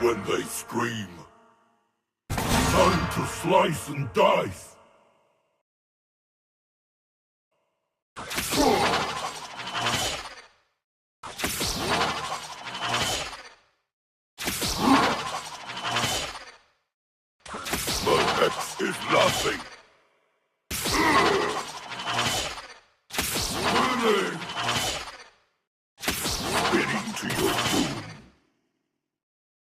when they scream. Time to slice and dice. The X is laughing.